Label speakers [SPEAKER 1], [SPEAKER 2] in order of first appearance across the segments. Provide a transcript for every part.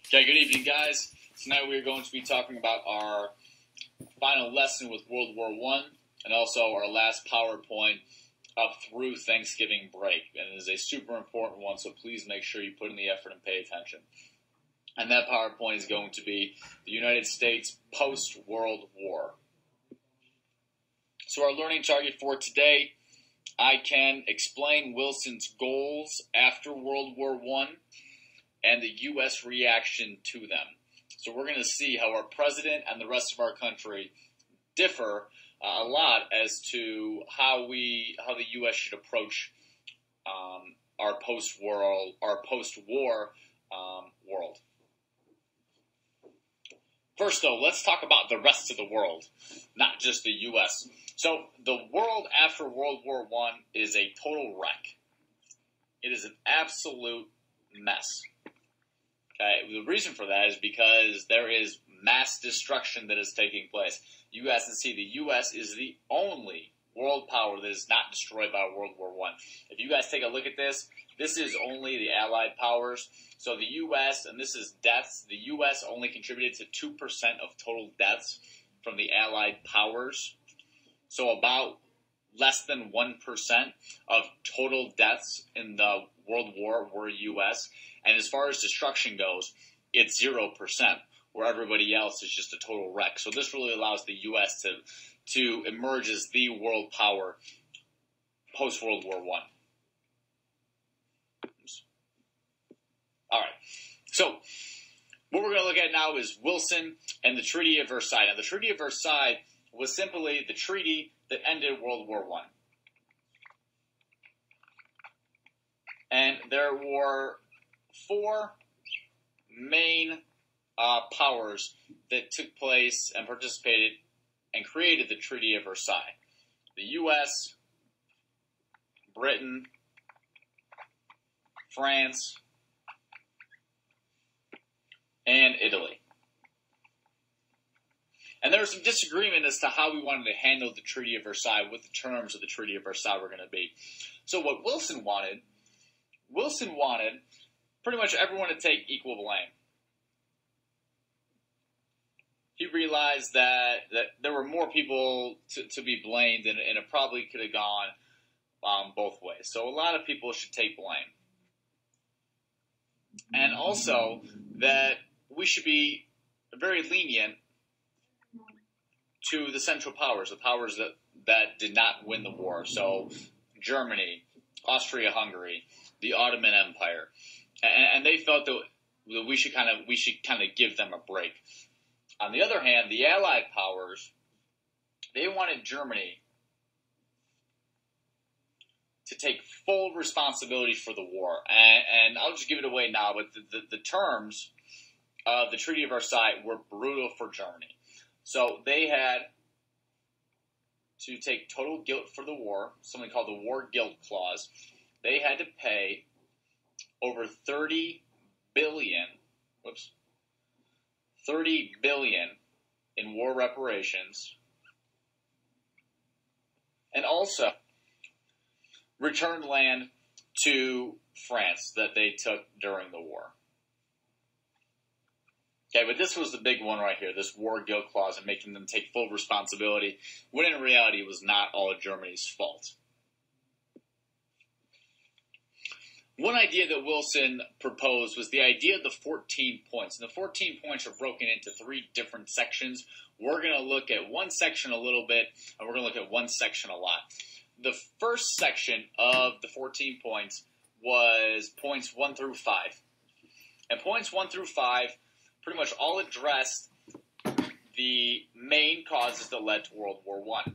[SPEAKER 1] Okay, good evening, guys. Tonight we are going to be talking about our final lesson with World War I and also our last PowerPoint up through Thanksgiving break. And it is a super important one, so please make sure you put in the effort and pay attention. And that PowerPoint is going to be the United States post-World War. So our learning target for today, I can explain Wilson's goals after World War I and the U.S. reaction to them. So we're going to see how our president and the rest of our country differ a lot as to how the U.S. should approach our post-war world. First, though, let's talk about the rest of the world, not just the U.S. So the world after World War I is a total wreck. It is an absolute mess. Okay, the reason for that is because there is mass destruction that is taking place. You guys can see the U.S. is the only world power that is not destroyed by World War I. If you guys take a look at this, this is only the Allied powers. So the U.S., and this is deaths, the U.S. only contributed to 2% of total deaths from the Allied powers. So about less than 1% of total deaths in the World War were U.S., and as far as destruction goes, it's 0%, where everybody else is just a total wreck. So this really allows the U.S. to emerge as the world power post-World War I. All right. So what we're going to look at now is Wilson and the Treaty of Versailles. Now, the Treaty of Versailles was simply the treaty that ended World War I. And there were four main powers that took place and participated and created the Treaty of Versailles. The U.S., Britain, France, and Italy. And there was some disagreement as to how we wanted to handle the Treaty of Versailles, what the terms of the Treaty of Versailles were going to be. So what Wilson wanted pretty much everyone to take equal blame. He realized that there were more people to be blamed, and it probably could have gone both ways. So a lot of people should take blame. And also that we should be very lenient to the Central Powers, the powers that did not win the war. So Germany, Austria-Hungary, the Ottoman Empire. And they felt that we should kind of give them a break. On the other hand, the Allied powers, they wanted Germany to take full responsibility for the war. And I'll just give it away now, but the terms of the Treaty of Versailles were brutal for Germany. So they had to take total guilt for the war, something called the War Guilt Clause. They had to pay over $30 billion in war reparations, and also return land to France that they took during the war. Okay, but this was the big one right here, this War Guilt Clause, and making them take full responsibility, when in reality it was not all of Germany's fault. One idea that Wilson proposed was the idea of the 14 points. And the 14 points are broken into three different sections. We're going to look at one section a little bit, and we're going to look at one section a lot. The first section of the 14 points was points 1 through 5. And points 1 through 5 pretty much all addressed the main causes that led to World War I.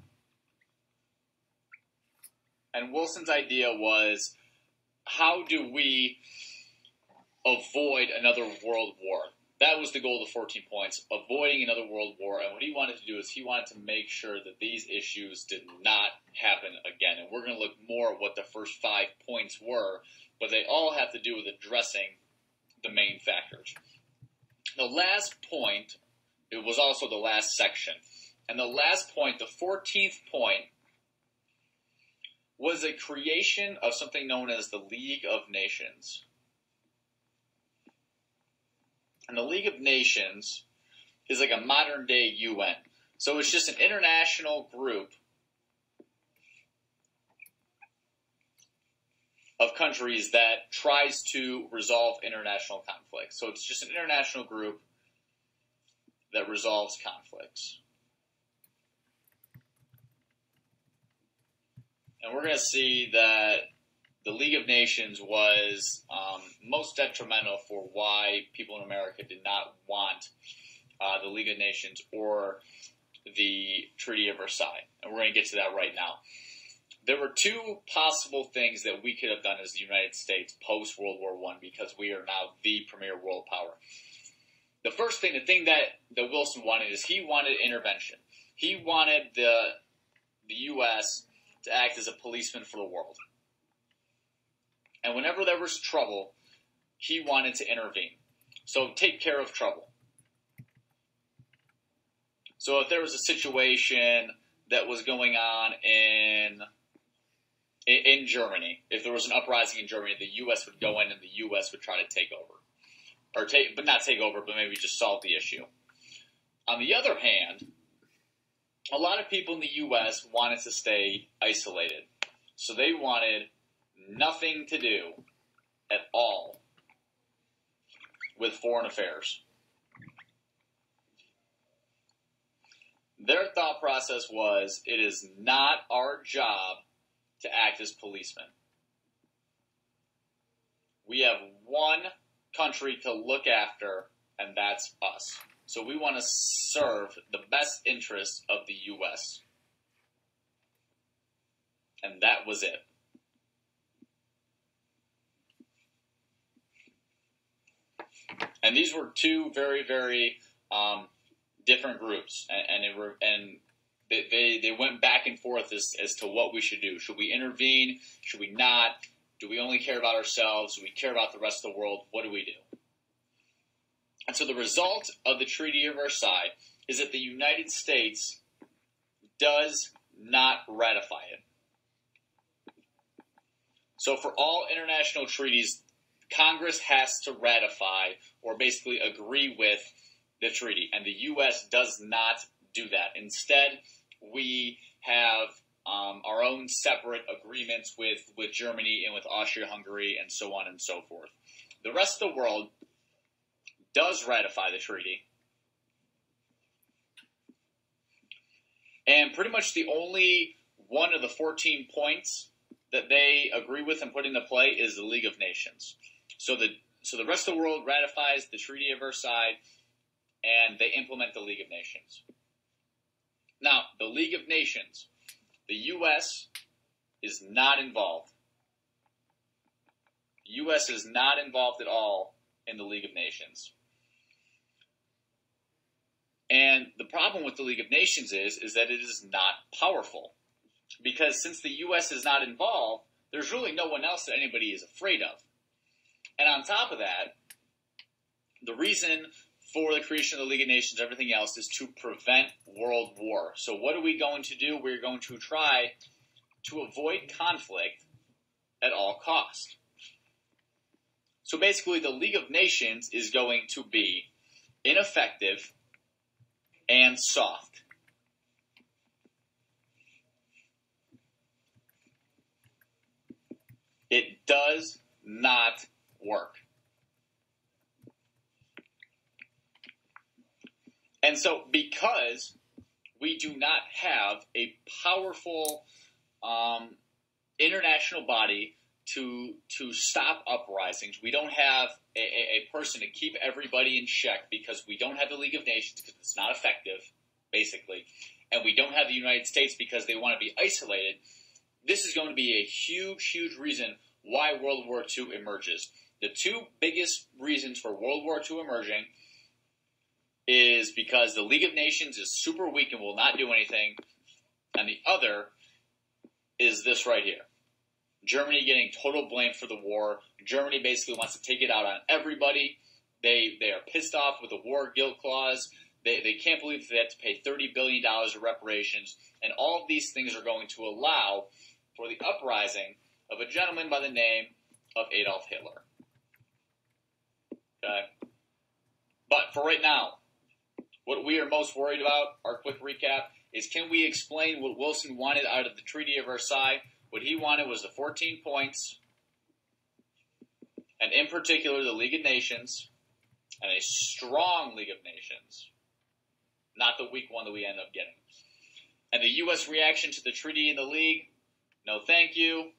[SPEAKER 1] And Wilson's idea was, how do we avoid another world war? That was the goal of the 14 points, avoiding another world war. And what he wanted to do is he wanted to make sure that these issues did not happen again. And we're going to look more at what the first 5 points were, but they all have to do with addressing the main factors. The last point, it was also the last section. And the last point, the 14th point, was a creation of something known as the League of Nations. And the League of Nations is like a modern-day UN. So it's just an international group of countries that tries to resolve international conflicts. So it's just an international group that resolves conflicts. And we're going to see that the League of Nations was most detrimental for why people in America did not want the League of Nations or the Treaty of Versailles. And we're going to get to that right now. There were two possible things that we could have done as the United States post-World War I because we are now the premier world power. The first thing, the thing that Wilson wanted is he wanted intervention. He wanted the U.S. to act as a policeman for the world. And whenever there was trouble, he wanted to intervene. So take care of trouble. So if there was a situation that was going on in Germany, if there was an uprising in Germany, the U.S. would go in and the U.S. would try to take over. But not take over, but maybe just solve the issue. On the other hand, a lot of people in the U.S. wanted to stay isolated. So they wanted nothing to do at all with foreign affairs. Their thought process was, it is not our job to act as policemen. We have one country to look after, and that's us. So we want to serve the best interests of the U.S. And that was it. And these were two very, very different groups, and they went back and forth as to what we should do. Should we intervene? Should we not? Do we only care about ourselves? Do we care about the rest of the world? What do we do? And so the result of the Treaty of Versailles is that the United States does not ratify it. So for all international treaties, Congress has to ratify or basically agree with the treaty, and the U.S. does not do that. Instead, we have our own separate agreements with Germany and with Austria-Hungary and so on and so forth. The rest of the world does ratify the treaty, and pretty much the only one of the 14 points that they agree with and put into play is the League of Nations. So the rest of the world ratifies the Treaty of Versailles, and they implement the League of Nations. Now, the League of Nations, the U.S. is not involved. The U.S. is not involved at all in the League of Nations. And the problem with the League of Nations is that it is not powerful. Because since the U.S. is not involved, there's really no one else that anybody is afraid of. And on top of that, the reason for the creation of the League of Nations, everything else, is to prevent world war. So what are we going to do? We're going to try to avoid conflict at all costs. So basically, the League of Nations is going to be ineffective and soft. It does not work. And so because we do not have a powerful international body to stop uprisings, we don't have a person to keep everybody in check because we don't have the League of Nations because it's not effective, basically, and we don't have the United States because they want to be isolated, this is going to be a huge, huge reason why World War II emerges. The two biggest reasons for World War II emerging is because the League of Nations is super weak and will not do anything, and the other is this right here. Germany getting total blame for the war. Germany basically wants to take it out on everybody. They are pissed off with the war guilt clause. They can't believe they have to pay $30 billion of reparations, and all of these things are going to allow for the uprising of a gentleman by the name of Adolf Hitler. Okay? But for right now, what we are most worried about, our quick recap, is can we explain what Wilson wanted out of the Treaty of Versailles? What he wanted was the 14 points, and in particular the League of Nations, and a strong League of Nations, not the weak one that we ended up getting. And the U.S. reaction to the treaty in the League, no thank you,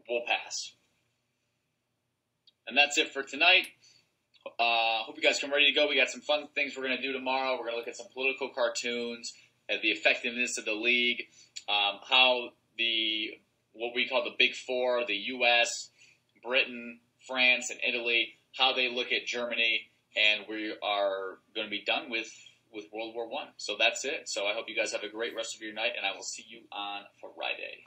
[SPEAKER 1] we'll pass. And that's it for tonight. Hope you guys come ready to go. We got some fun things we're going to do tomorrow. We're going to look at some political cartoons, the effectiveness of the league, how what we call the Big Four, the U.S., Britain, France, and Italy, how they look at Germany, and we are going to be done with World War I. So that's it. So I hope you guys have a great rest of your night, and I will see you on Friday.